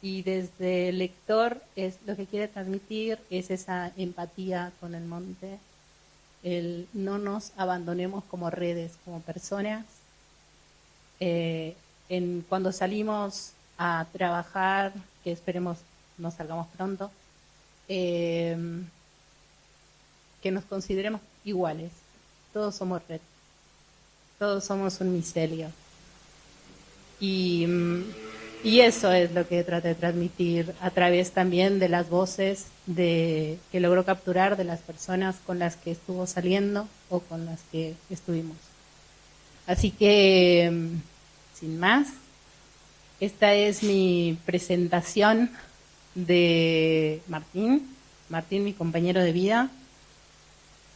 Y desde el lector es lo que quiere transmitir es esa empatía con el monte, el no nos abandonemos como redes, como personas. Cuando salimos a trabajar, que esperemos nos salgamos pronto, que nos consideremos iguales. Todos somos red, todos somos un micelio. Y eso es lo que trata de transmitir a través también de las voces que logró capturar de las personas con las que estuvo saliendo o con las que estuvimos. Así que, sin más, esta es mi presentación de Martín, mi compañero de vida,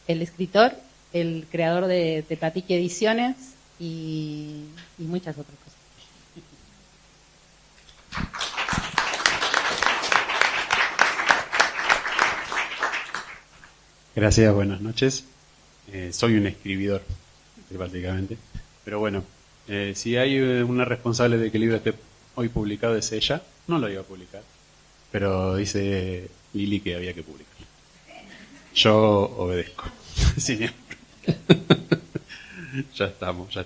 el escritor, el creador de Platique Ediciones y muchas otras cosas. Gracias, buenas noches. Soy un escribidor, básicamente. Pero bueno, si hay una responsable de que el libro esté hoy publicado es ella, no lo iba a publicar. Pero dice Lili que había que publicar. Yo obedezco. Siempre. Ya estamos.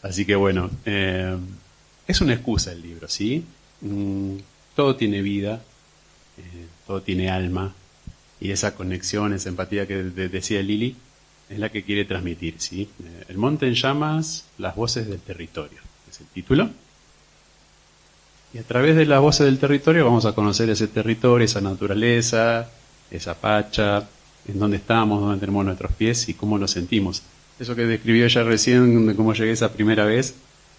Así que bueno, es una excusa el libro, ¿sí? Todo tiene vida, todo tiene alma, y esa conexión, esa empatía que decía Lili, es la que quiere transmitir, ¿sí? El monte en llamas, las voces del territorio, es el título. Y a través de las voces del territorio vamos a conocer ese territorio, esa naturaleza, esa pacha, en dónde estamos, dónde tenemos nuestros pies y cómo nos sentimos. Eso que describió ella recién, de cómo llegué esa primera vez,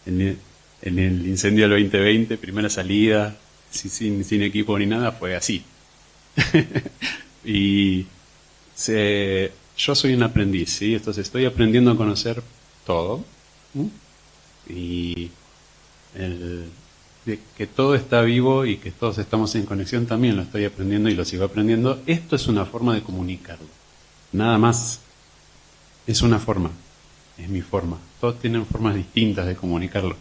en el incendio del 2020, primera salida, sin equipo ni nada, fue así. Y yo soy un aprendiz, ¿sí? Entonces estoy aprendiendo a conocer todo. Y de que todo está vivo y que todos estamos en conexión también lo estoy aprendiendo y lo sigo aprendiendo. Esto es una forma de comunicarlo. Nada más. Es una forma. Es mi forma. Todos tienen formas distintas de comunicarlo.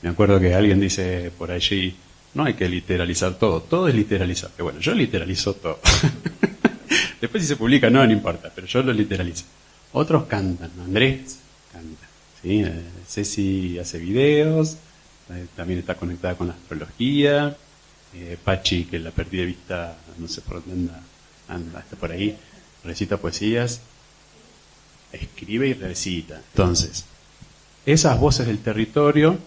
Me acuerdo que alguien dice por allí, no hay que literalizar todo. Todo es literalizar. Que bueno, yo literalizo todo. Después si se publica, no importa, pero yo lo literalizo. Otros cantan. Andrés canta. ¿Sí? Ceci hace videos. También está conectada con la astrología. Pachi, que la perdí de vista, no sé por dónde anda hasta por ahí, recita poesías, escribe y recita. Entonces, esas voces del territorio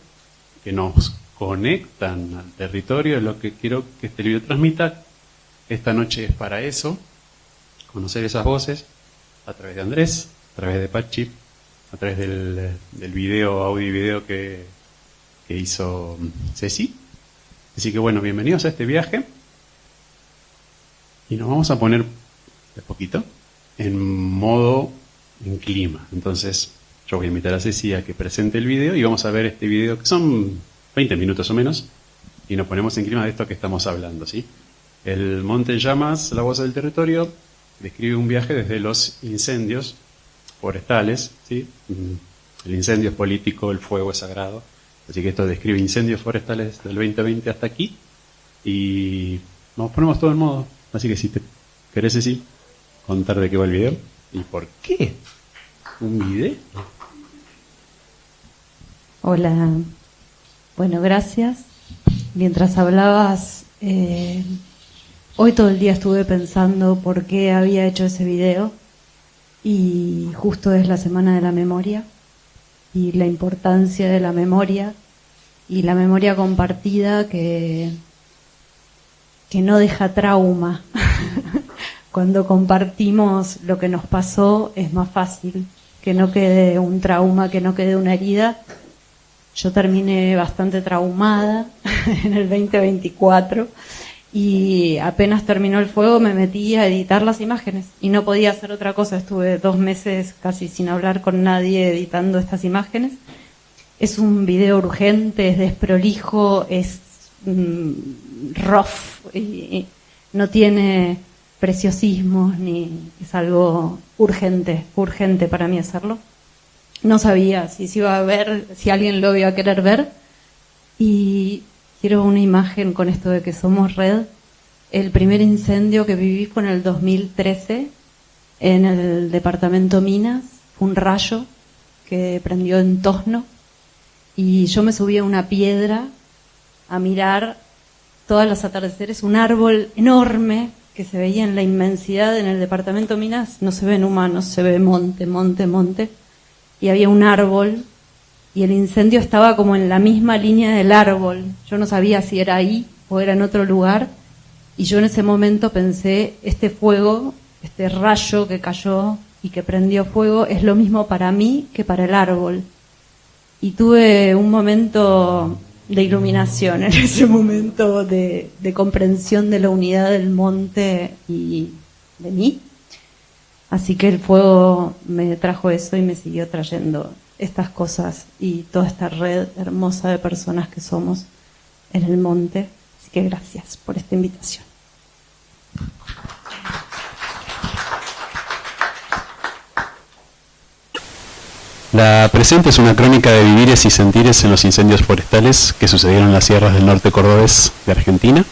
que nos conectan al territorio es lo que quiero que este libro transmita. Esta noche es para eso, conocer esas voces a través de Andrés, a través de Pachi, a través del video, audio y video que hizo Ceci. Así que bueno, bienvenidos a este viaje. Y nos vamos a poner de poquito en clima. Entonces, yo voy a invitar a Ceci a que presente el video y vamos a ver este video, que son 20 minutos o menos, y nos ponemos en clima de esto que estamos hablando, ¿sí? El monte en llamas, la voz del territorio, describe un viaje desde los incendios forestales, ¿sí? El incendio es político, el fuego es sagrado. Así que esto describe incendios forestales del 2020 hasta aquí. Y nos ponemos todo en modo. Así que si te querés decir, contar de qué va el video. ¿Y por qué un video? Hola. Bueno, gracias. Mientras hablabas, hoy todo el día estuve pensando por qué había hecho ese video. Y justo es la Semana de la Memoria. Y la importancia de la memoria y la memoria compartida que no deja trauma. Cuando compartimos lo que nos pasó es más fácil que no quede un trauma, que no quede una herida. Yo terminé bastante traumada en el 2024 y apenas terminó el fuego me metí a editar las imágenes y no podía hacer otra cosa. Estuve 2 meses casi sin hablar con nadie editando estas imágenes. Es un video urgente, es desprolijo, es rough y no tiene preciosismos ni es algo urgente para mí hacerlo. No sabía si se iba a ver, si alguien lo iba a querer ver y quiero una imagen con esto de que somos red. El primer incendio que viví fue en el 2013 en el departamento Minas. Fue un rayo que prendió en Tosno y yo me subí a una piedra a mirar todos los atardeceres, un árbol enorme que se veía en la inmensidad. En el departamento Minas no se ven humanos, se ve monte, monte, monte, y había un árbol y el incendio estaba como en la misma línea del árbol. Yo no sabía si era ahí o era en otro lugar, y yo en ese momento pensé, este fuego, este rayo que cayó y que prendió fuego es lo mismo para mí que para el árbol. Y tuve un momento de iluminación en ese momento de comprensión de la unidad del monte y de mí. Así que el fuego me trajo eso y me siguió trayendo estas cosas y toda esta red hermosa de personas que somos en el monte. Así que gracias por esta invitación. La presente es una crónica de vivires y sentires en los incendios forestales que sucedieron en las sierras del norte cordobés de Argentina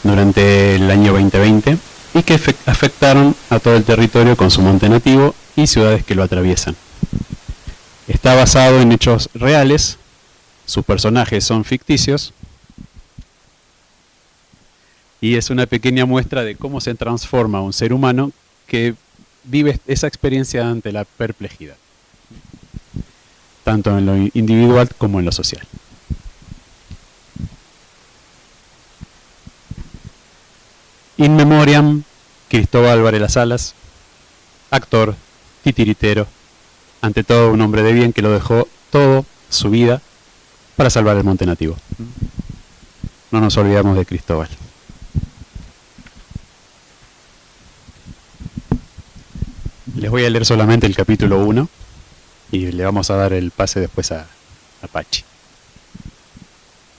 durante el año 2020 y que afectaron a todo el territorio con su monte nativo y ciudades que lo atraviesan. Está basado en hechos reales, sus personajes son ficticios y es una pequeña muestra de cómo se transforma un ser humano que vive esa experiencia ante la perplejidad, tanto en lo individual como en lo social. In memoriam, Cristóbal Varela Salas, actor, titiritero, ante todo un hombre de bien que lo dejó todo su vida para salvar el monte nativo. No nos olvidamos de Cristóbal. Les voy a leer solamente el capítulo 1 y le vamos a dar el pase después a Pachi.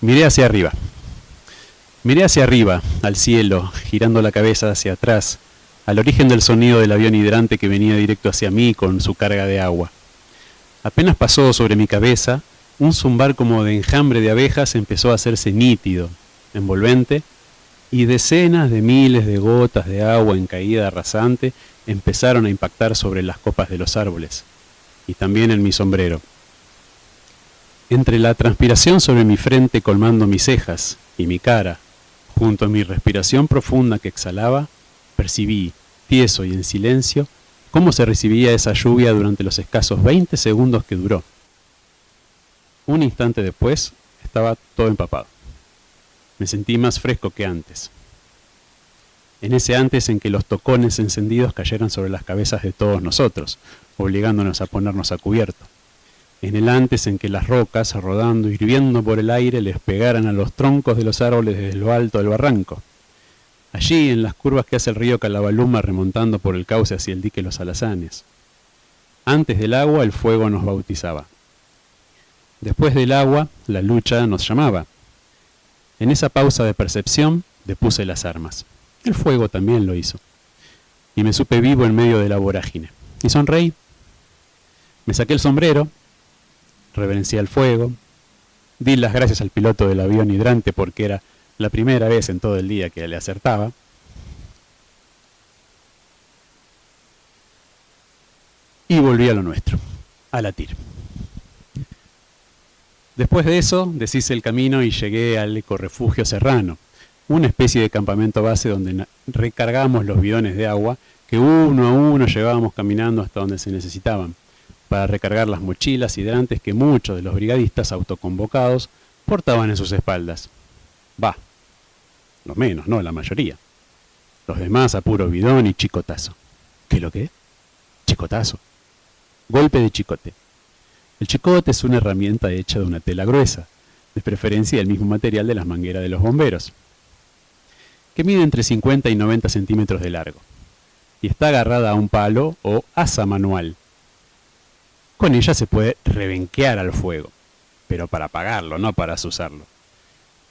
Miré hacia arriba, al cielo, girando la cabeza hacia atrás, al origen del sonido del avión hidrante que venía directo hacia mí con su carga de agua. Apenas pasó sobre mi cabeza, un zumbar como de enjambre de abejas empezó a hacerse nítido, envolvente, y decenas de miles de gotas de agua en caída rasante empezaron a impactar sobre las copas de los árboles, y también en mi sombrero. Entre la transpiración sobre mi frente colmando mis cejas y mi cara, junto a mi respiración profunda que exhalaba, percibí, tieso y en silencio, cómo se recibía esa lluvia durante los escasos 20 segundos que duró. Un instante después, estaba todo empapado. Me sentí más fresco que antes. En ese antes en que los tocones encendidos cayeran sobre las cabezas de todos nosotros, obligándonos a ponernos a cubierto. En el antes en que las rocas, rodando y hirviendo por el aire, les pegaran a los troncos de los árboles desde lo alto del barranco. Allí, en las curvas que hace el río Calabaluma remontando por el cauce hacia el dique Los Alazanes. Antes del agua, el fuego nos bautizaba. Después del agua, la lucha nos llamaba. En esa pausa de percepción, depuse las armas. El fuego también lo hizo. Y me supe vivo en medio de la vorágine. Y sonreí. Me saqué el sombrero, reverencié al fuego, di las gracias al piloto del avión hidrante porque era la primera vez en todo el día que le acertaba. Y volví a lo nuestro, a latir. Después de eso, deshice el camino y llegué al ecorrefugio Serrano, una especie de campamento base donde recargamos los bidones de agua que uno a uno llevábamos caminando hasta donde se necesitaban, para recargar las mochilas hidrantes que muchos de los brigadistas autoconvocados portaban en sus espaldas. Los menos, no la mayoría. Los demás a puro bidón y chicotazo. ¿Qué lo que es? Chicotazo. Golpe de chicote. El chicote es una herramienta hecha de una tela gruesa, de preferencia del mismo material de las mangueras de los bomberos, que mide entre 50 y 90 centímetros de largo, y está agarrada a un palo o asa manual. Con ella se puede rebenquear al fuego, pero para apagarlo, no para azuzarlo.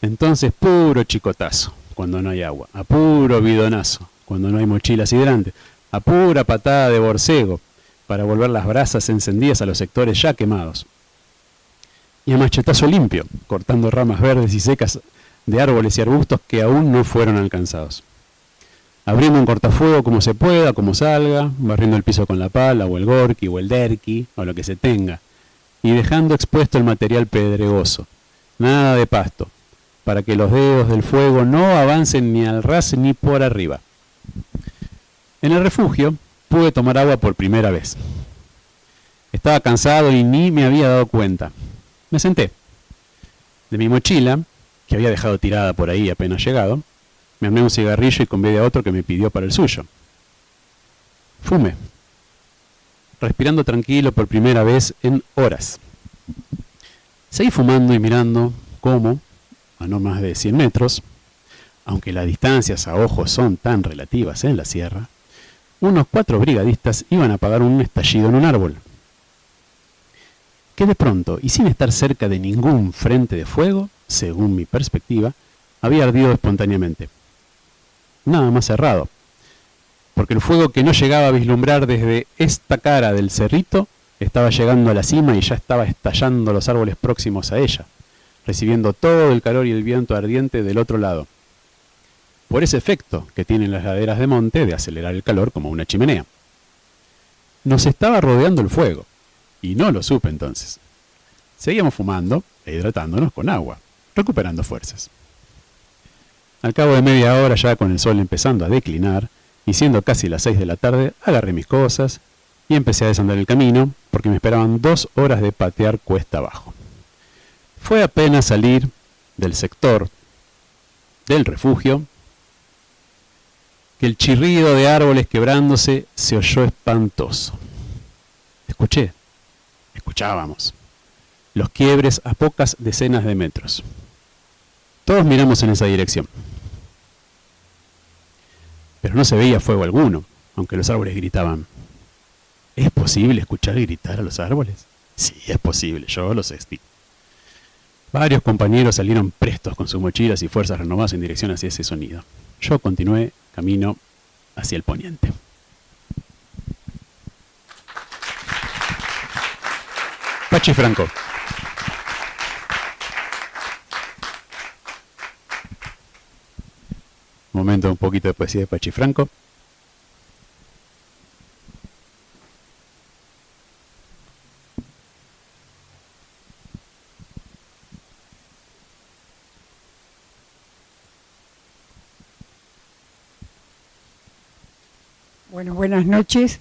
Entonces, puro chicotazo, cuando no hay agua, a puro bidonazo, cuando no hay mochilas hidrantes, a pura patada de borcego, para volver las brasas encendidas a los sectores ya quemados. Y a machetazo limpio, cortando ramas verdes y secas de árboles y arbustos que aún no fueron alcanzados. Abriendo un cortafuego como se pueda, como salga, barriendo el piso con la pala o el gorki o el derki o lo que se tenga, y dejando expuesto el material pedregoso, nada de pasto, para que los dedos del fuego no avancen ni al ras ni por arriba. En el refugio pude tomar agua por primera vez. Estaba cansado y ni me había dado cuenta. Me senté. De mi mochila, que había dejado tirada por ahí apenas llegado, me armé un cigarrillo y convidé a otro que me pidió para el suyo. Fumé, respirando tranquilo por primera vez en horas. Seguí fumando y mirando cómo, a no más de 100 metros, aunque las distancias a ojos son tan relativas en la sierra, unos 4 brigadistas iban a apagar un estallido en un árbol, que de pronto, y sin estar cerca de ningún frente de fuego, según mi perspectiva, había ardido espontáneamente. Nada más cerrado, porque el fuego que no llegaba a vislumbrar desde esta cara del cerrito estaba llegando a la cima y ya estaba estallando los árboles próximos a ella, recibiendo todo el calor y el viento ardiente del otro lado. Por ese efecto que tienen las laderas de monte de acelerar el calor como una chimenea. Nos estaba rodeando el fuego, y no lo supe entonces. Seguíamos fumando e hidratándonos con agua, recuperando fuerzas. Al cabo de media hora, ya con el sol empezando a declinar, y siendo casi las 6 de la tarde, agarré mis cosas y empecé a desandar el camino, porque me esperaban 2 horas de patear cuesta abajo. Fue apenas salir del sector del refugio que el chirrido de árboles quebrándose se oyó espantoso. Escuchábamos los quiebres a pocas decenas de metros. Todos miramos en esa dirección. Pero no se veía fuego alguno, aunque los árboles gritaban. ¿Es posible escuchar gritar a los árboles? Sí, es posible, yo lo sé. Varios compañeros salieron prestos con sus mochilas y fuerzas renovadas en dirección hacia ese sonido. Yo continué camino hacia el poniente. Pachi Franco. Un momento, un poquito de poesía de Pachi Franco. Bueno, buenas noches.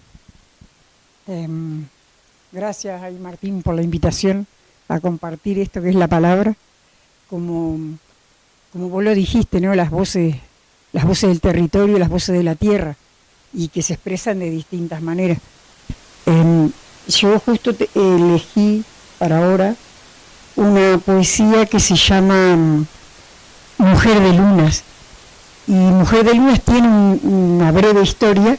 Gracias a Martín por la invitación a compartir esto que es la palabra. Como vos lo dijiste, ¿no? Las voces del territorio, las voces de la tierra, y que se expresan de distintas maneras. Yo justo elegí para ahora una poesía que se llama Mujer de Lunas. Y Mujer de Lunas tiene una breve historia,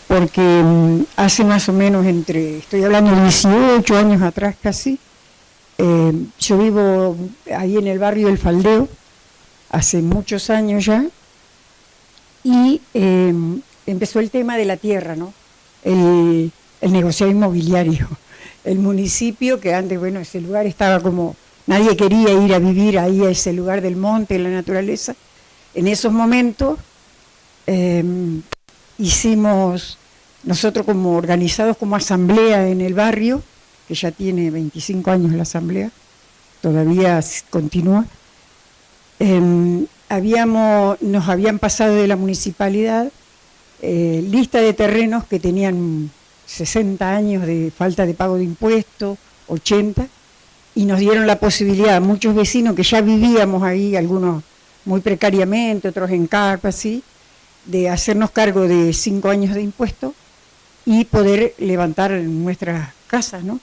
porque hace más o menos estoy hablando de 18 años atrás casi, yo vivo ahí en el barrio del Faldeo, hace muchos años ya, y empezó el tema de la tierra, ¿no? El negociado inmobiliario. El municipio, que antes, bueno, ese lugar estaba como, nadie quería ir a vivir ahí a ese lugar del monte, en la naturaleza. En esos momentos hicimos, nosotros como organizados como asamblea en el barrio, que ya tiene 25 años la asamblea, todavía continúa, nos habían pasado de la municipalidad lista de terrenos que tenían 60 años de falta de pago de impuestos, 80, y nos dieron la posibilidad a muchos vecinos que ya vivíamos ahí, algunos muy precariamente, otros en carpa, así, de hacernos cargo de 5 años de impuestos y poder levantar nuestras casas, ¿no?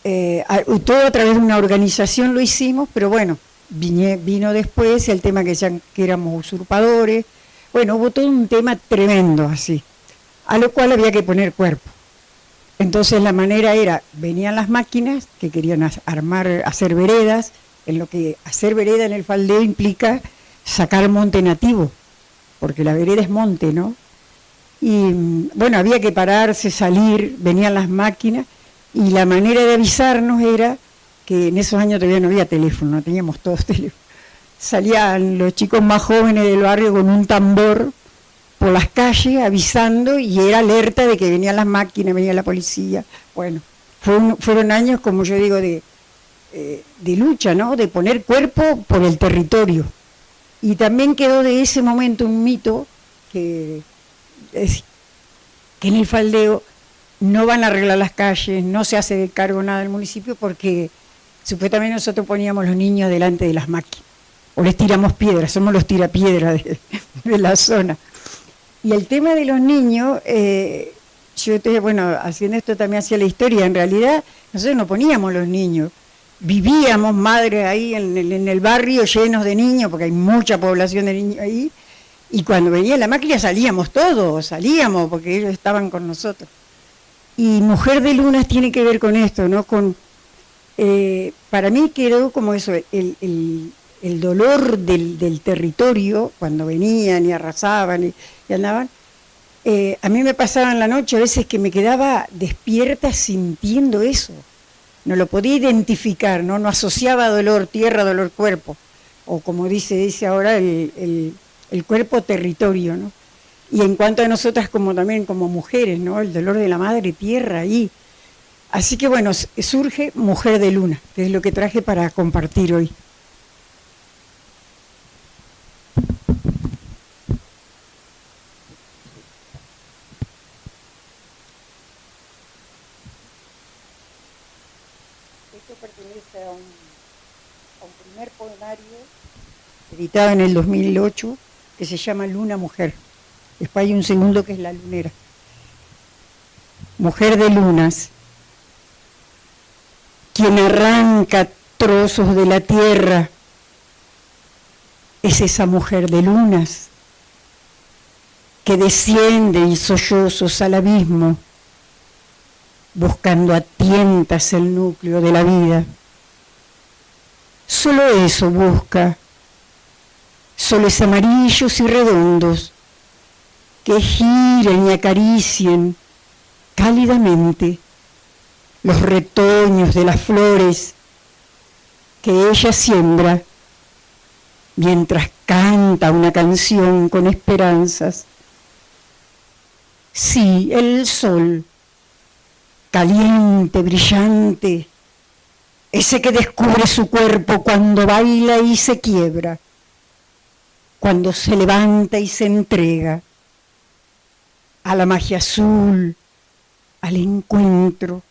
Todo a través de una organización lo hicimos, pero bueno, vino después el tema que éramos usurpadores. Bueno, hubo todo un tema tremendo así, a lo cual había que poner cuerpo. Entonces la manera era, venían las máquinas que querían hacer veredas, en lo que hacer vereda en el Faldeo implica sacar monte nativo, porque la vereda es monte, ¿no? Y bueno, había que pararse, salir, venían las máquinas, y la manera de avisarnos era que en esos años todavía no había teléfono, no teníamos todos teléfono. salían los chicos más jóvenes del barrio con un tambor por las calles avisando y era alerta de que venían las máquinas, venía la policía. Bueno, fueron años, como yo digo, de lucha, ¿no? De poner cuerpo por el territorio. Y también quedó de ese momento un mito que en el faldeo no van a arreglar las calles, no se hace cargo nada del municipio porque supuestamente nosotros poníamos los niños delante de las máquinas o les tiramos piedras, somos los tirapiedras de la zona. Y el tema de los niños, haciendo esto también hacía la historia, en realidad nosotros no poníamos los niños, vivíamos madres ahí en el barrio llenos de niños, porque hay mucha población de niños ahí, y cuando venía la máquina salíamos todos, porque ellos estaban con nosotros. Y Mujer de Lunas tiene que ver con esto, ¿no? Para mí quedó como eso, el dolor del territorio, cuando venían y arrasaban y andaban. A mí me pasaba en la noche a veces que me quedaba despierta sintiendo eso. No lo podía identificar, no asociaba dolor tierra, dolor cuerpo, o como dice ahora el cuerpo territorio, ¿no? Y en cuanto a nosotras también como mujeres, ¿no? El dolor de la madre tierra ahí. Así que bueno, surge Mujer de Luna, que es lo que traje para compartir hoy. Esto pertenece a un primer poemario editado en el 2008 que se llama Luna Mujer. Después hay un segundo que es La Lunera. Mujer de lunas, quien arranca trozos de la tierra, es esa mujer de lunas que desciende en sollozos al abismo, buscando a tientas el núcleo de la vida. Solo eso busca, soles amarillos y redondos que giren y acaricien cálidamente los retoños de las flores que ella siembra mientras canta una canción con esperanzas. Sí, el sol, caliente, brillante, ese que descubre su cuerpo cuando baila y se quiebra, cuando se levanta y se entrega a la magia azul, al encuentro,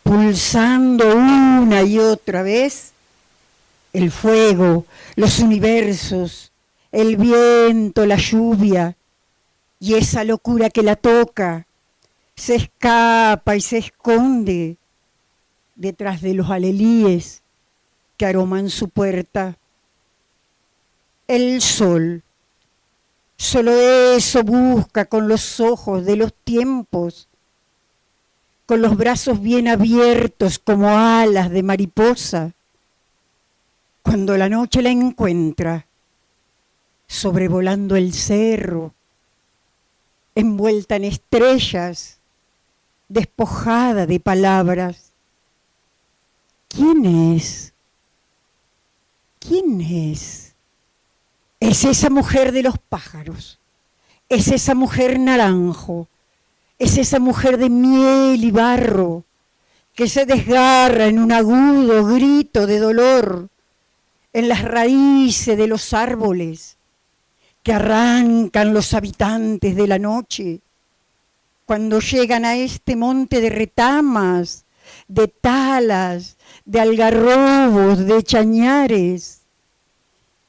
pulsando una y otra vez el fuego, los universos, el viento, la lluvia, y esa locura que la toca, se escapa y se esconde detrás de los alelíes que aroman su puerta. El sol, solo eso busca con los ojos de los tiempos, con los brazos bien abiertos como alas de mariposa, cuando la noche la encuentra sobrevolando el cerro, envuelta en estrellas, despojada de palabras. ¿Quién es? ¿Quién es? Es esa mujer de los pájaros, es esa mujer naranjo, es esa mujer de miel y barro que se desgarra en un agudo grito de dolor en las raíces de los árboles que arrancan los habitantes de la noche cuando llegan a este monte de retamas, de talas, de algarrobos, de chañares.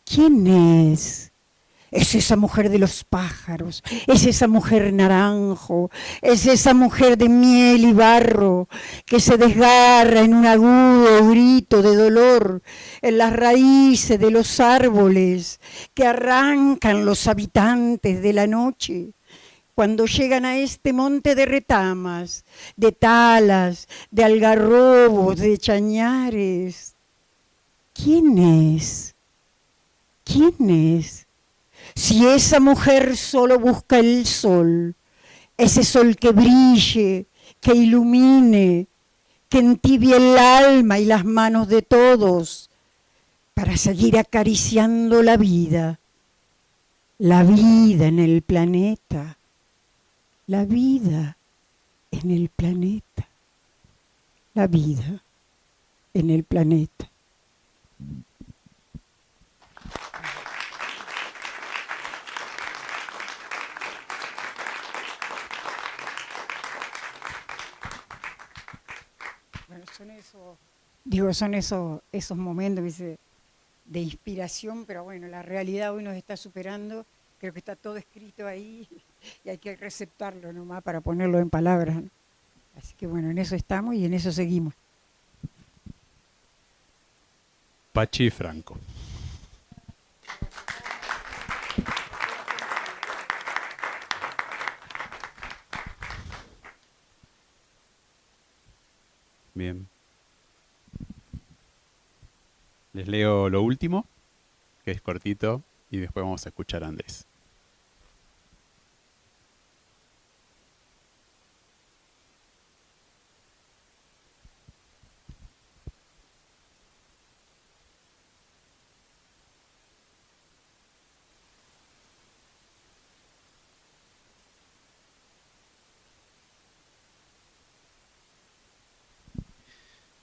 ¿Quién es? Es esa mujer de los pájaros, es esa mujer naranjo, es esa mujer de miel y barro que se desgarra en un agudo grito de dolor en las raíces de los árboles que arrancan los habitantes de la noche cuando llegan a este monte de retamas, de talas, de algarrobos, de chañares. ¿Quién es? ¿Quién es? Si esa mujer solo busca el sol, ese sol que brille, que ilumine, que entibie el alma y las manos de todos, para seguir acariciando la vida en el planeta, la vida en el planeta, la vida en el planeta. Bueno, son esos momentos, ¿viste?, de inspiración, pero bueno, la realidad hoy nos está superando, creo que está todo escrito ahí y hay que receptarlo nomás para ponerlo en palabras, ¿no? Así que bueno, en eso estamos y en eso seguimos. Pachi Franco. Bien. Les leo lo último, que es cortito, y después vamos a escuchar a Andrés.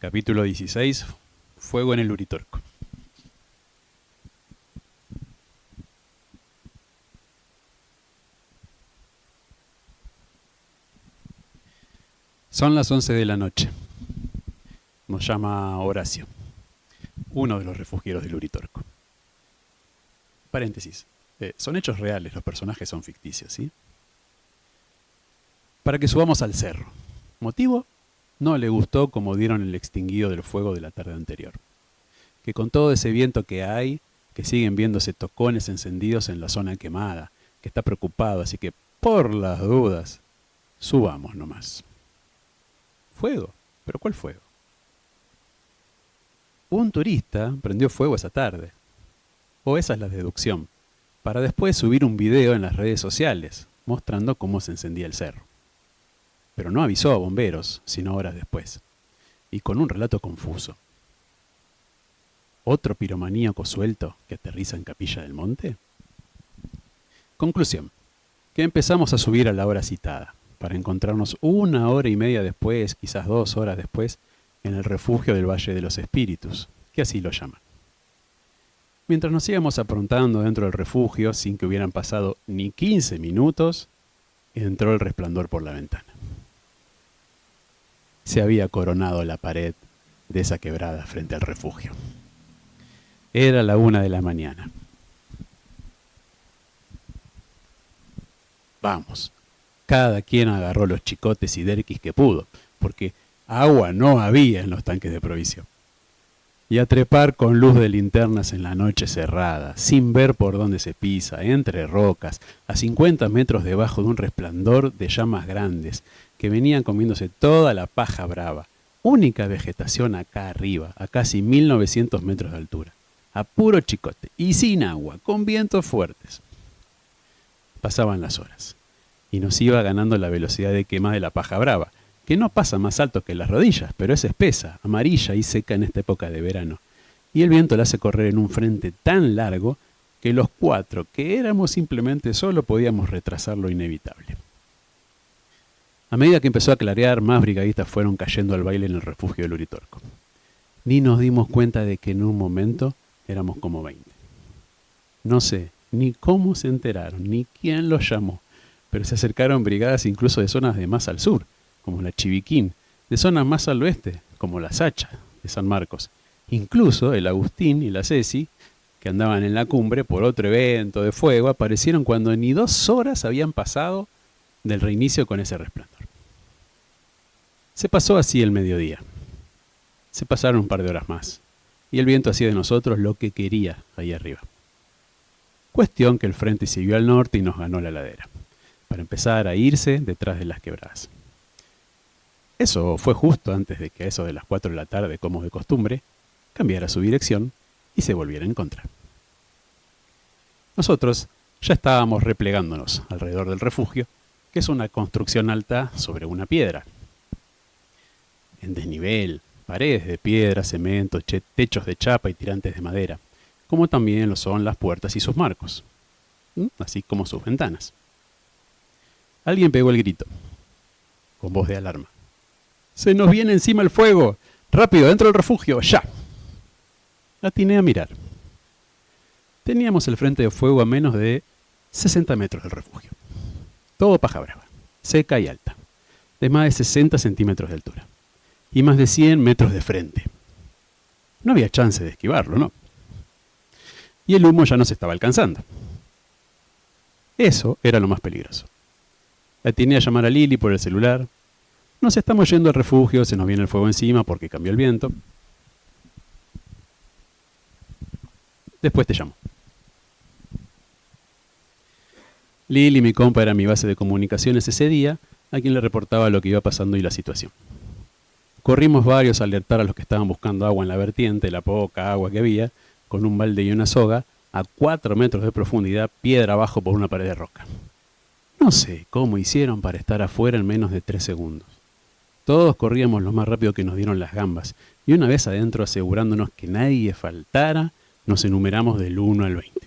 Capítulo 16. Fuego en el Uritorco. Son las 11 de la noche. Nos llama Horacio, uno de los refugiados del Uritorco. Paréntesis. Son hechos reales, los personajes son ficticios, ¿sí? Para que subamos al cerro. ¿Motivo? No le gustó cómo dieron el extinguido del fuego de la tarde anterior. Que con todo ese viento que hay, que siguen viéndose tocones encendidos en la zona quemada, que está preocupado, así que por las dudas, subamos nomás. ¿Fuego? ¿Pero cuál fuego? Un turista prendió fuego esa tarde. O esa es la deducción, para después subir un video en las redes sociales, mostrando cómo se encendía el cerro. Pero no avisó a bomberos, sino horas después, y con un relato confuso. ¿Otro piromaníaco suelto que aterriza en Capilla del Monte? Conclusión, que empezamos a subir a la hora citada, para encontrarnos 1 hora y media después, quizás 2 horas después, en el refugio del Valle de los Espíritus, que así lo llaman. Mientras nos íbamos aprontando dentro del refugio, sin que hubieran pasado ni 15 minutos, entró el resplandor por la ventana. Se había coronado la pared de esa quebrada frente al refugio. Era la 1 de la mañana. Vamos, cada quien agarró los chicotes y derquis que pudo, porque agua no había en los tanques de provisión. Y a trepar con luz de linternas en la noche cerrada, sin ver por dónde se pisa, entre rocas, a 50 metros debajo de un resplandor de llamas grandes, que venían comiéndose toda la paja brava, única vegetación acá arriba, a casi 1900 metros de altura, a puro chicote, y sin agua, con vientos fuertes. Pasaban las horas, y nos iba ganando la velocidad de quema de la paja brava, que no pasa más alto que las rodillas, pero es espesa, amarilla y seca en esta época de verano, y el viento la hace correr en un frente tan largo que los 4, que éramos simplemente solo, podíamos retrasar lo inevitable. A medida que empezó a clarear, más brigadistas fueron cayendo al baile en el refugio del Uritorco. Ni nos dimos cuenta de que en un momento éramos como 20. No sé ni cómo se enteraron, ni quién los llamó, pero se acercaron brigadas incluso de zonas de más al sur, como la Chiviquín, de zonas más al oeste, como la Sacha, de San Marcos. Incluso el Agustín y la Ceci, que andaban en la cumbre por otro evento de fuego, aparecieron cuando ni 2 horas habían pasado del reinicio con ese resplandor. Se pasó así el mediodía. Se pasaron un par de horas más, y el viento hacía de nosotros lo que quería ahí arriba. Cuestión que el frente siguió al norte y nos ganó la ladera, para empezar a irse detrás de las quebradas. Eso fue justo antes de que a eso de las 4 de la tarde, como de costumbre, cambiara su dirección y se volviera a encontrar. Nosotros ya estábamos replegándonos alrededor del refugio, que es una construcción alta sobre una piedra. En desnivel, paredes de piedra, cemento, techos de chapa y tirantes de madera, como también lo son las puertas y sus marcos, así como sus ventanas. Alguien pegó el grito, con voz de alarma. ¡Se nos viene encima el fuego! ¡Rápido, dentro del refugio! ¡Ya! Atiné a mirar. Teníamos el frente de fuego a menos de 60 metros del refugio. Todo paja brava, seca y alta, de más de 60 centímetros de altura, y más de 100 metros de frente. No había chance de esquivarlo, ¿no? Y el humo ya nos estaba alcanzando. Eso era lo más peligroso. Atiné a llamar a Lili por el celular. Nos estamos yendo al refugio, se nos viene el fuego encima porque cambió el viento. Después te llamo. Lili, mi compa, era mi base de comunicaciones ese día, a quien le reportaba lo que iba pasando y la situación. Corrimos varios a alertar a los que estaban buscando agua en la vertiente, la poca agua que había, con un balde y una soga, a 4 metros de profundidad, piedra abajo por una pared de roca. No sé cómo hicieron para estar afuera en menos de 3 segundos. Todos corríamos lo más rápido que nos dieron las gambas, y una vez adentro asegurándonos que nadie faltara, nos enumeramos del 1 al 20.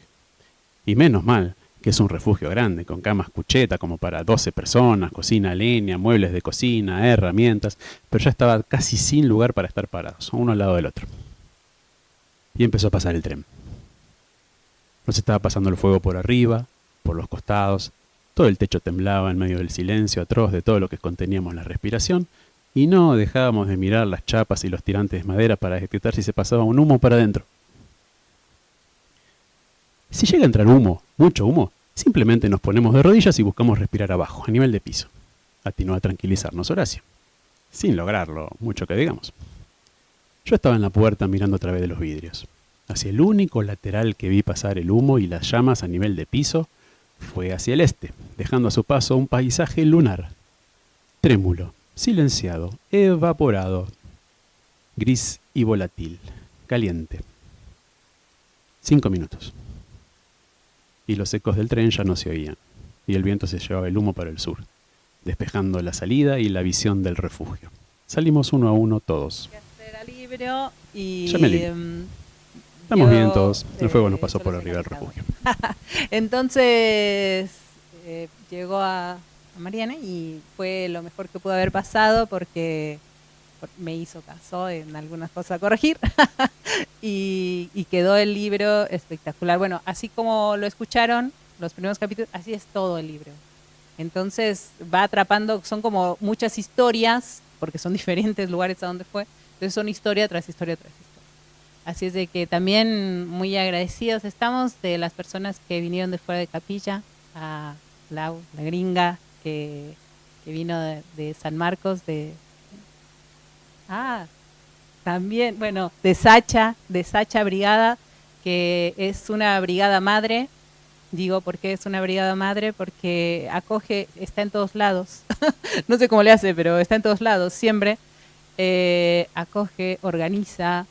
Y menos mal que es un refugio grande, con camas cucheta como para 12 personas, cocina a leña, muebles de cocina, herramientas, pero ya estaba casi sin lugar para estar parados, uno al lado del otro. Y empezó a pasar el tren. Nos estaba pasando el fuego por arriba, por los costados, todo el techo temblaba en medio del silencio atroz de todo lo que conteníamos la respiración, y no dejábamos de mirar las chapas y los tirantes de madera para detectar si se pasaba un humo para adentro. Si llega a entrar humo, mucho humo, simplemente nos ponemos de rodillas y buscamos respirar abajo, a nivel de piso. Atinó a tranquilizarnos Horacio, sin lograrlo mucho que digamos. Yo estaba en la puerta mirando a través de los vidrios. Hacia el único lateral que vi pasar el humo y las llamas a nivel de piso fue hacia el este, dejando a su paso un paisaje lunar. Trémulo, silenciado, evaporado, gris y volátil, caliente. 5 minutos. Y los ecos del tren ya no se oían, y el viento se llevaba el humo para el sur, despejando la salida y la visión del refugio. Salimos uno a uno todos. Libro y estamos bien todos, el fuego nos pasó por arriba del refugio. Entonces llegó a Mariana y fue lo mejor que pudo haber pasado porque me hizo caso en algunas cosas a corregir y quedó el libro espectacular. Bueno, así como lo escucharon los primeros capítulos, así es todo el libro. Entonces va atrapando, son como muchas historias, porque son diferentes lugares a donde fue, entonces son historia tras historia tras historia. Así es de que también muy agradecidos estamos de las personas que vinieron de fuera de Capilla, a Lau, la gringa, que vino de San Marcos, también, bueno, de Sacha Brigada, que es una brigada madre. Digo, ¿por qué es una brigada madre? Porque acoge, está en todos lados. No sé cómo le hace, pero está en todos lados, siempre. Acoge, organiza.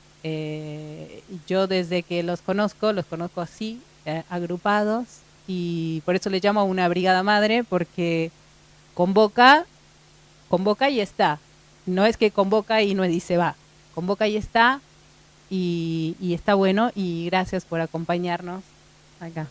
Yo desde que los conozco así, agrupados. Y por eso le llamo una brigada madre, porque convoca y está. No es que convoca y no dice va. Convoca y está. Y está bueno. Y gracias por acompañarnos acá.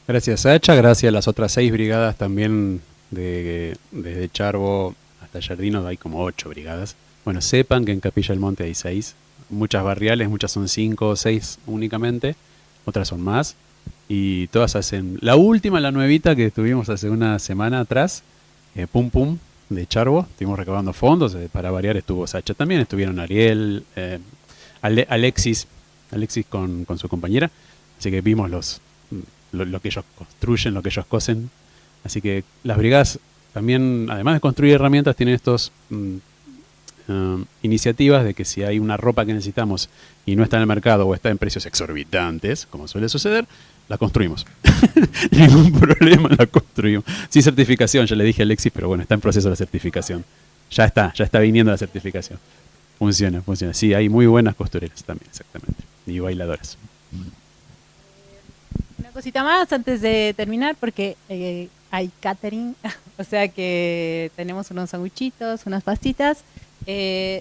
Gracias Sacha, gracias a las otras 6 brigadas también, desde Charbo hasta Jardino hay como 8 brigadas. Bueno, sepan que en Capilla del Monte hay 6, muchas barriales, muchas son 5 o 6 únicamente, otras son más, y todas hacen, la última, la nuevita que tuvimos hace una semana atrás, Pum Pum, de Charbo, estuvimos recaudando fondos, para variar estuvo Sacha también, estuvieron Ariel, Alexis con su compañera, así que vimos lo que ellos construyen, lo que ellos cosen. Así que las brigadas también, además de construir herramientas, tienen estos iniciativas de que si hay una ropa que necesitamos y no está en el mercado o está en precios exorbitantes, como suele suceder, la construimos. Ningún problema, la construimos. Sí, certificación, ya le dije a Alexis, pero bueno, está en proceso la certificación. Ya está viniendo la certificación. Funciona. Sí, hay muy buenas costureras también, exactamente. Y bailadoras. Una cosita más antes de terminar, porque hay catering, o sea que tenemos unos sanguchitos, unas pastitas,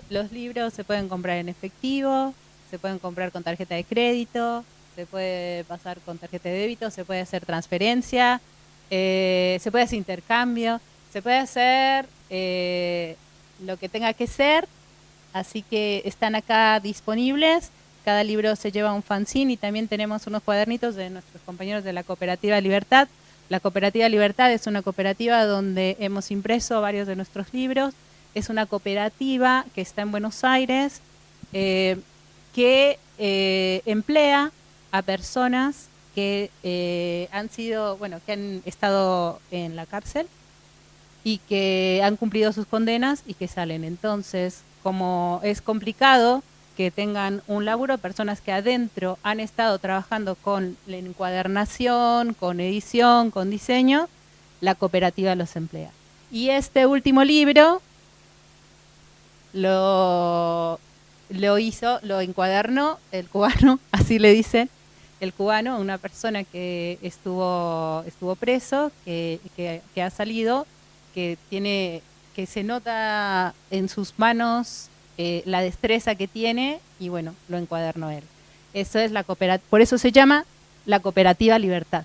Los libros se pueden comprar en efectivo, se pueden comprar con tarjeta de crédito, se puede pasar con tarjeta de débito, se puede hacer transferencia, se puede hacer intercambio, se puede hacer lo que tenga que ser, así que están acá disponibles. Cada libro se lleva un fanzine y también tenemos unos cuadernitos de nuestros compañeros de la Cooperativa Libertad. La Cooperativa Libertad es una cooperativa donde hemos impreso varios de nuestros libros. Es una cooperativa que está en Buenos Aires, que emplea a personas que que han estado en la cárcel y que han cumplido sus condenas y que salen. Entonces, como es complicado que tengan un laburo, personas que adentro han estado trabajando con la encuadernación, con edición, con diseño, la cooperativa los emplea. Y este último libro lo encuadernó el cubano, así le dicen, el cubano, una persona que estuvo preso, que ha salido, que se nota en sus manos la destreza que tiene, y bueno, lo encuadernó él. Eso es por eso se llama la Cooperativa Libertad.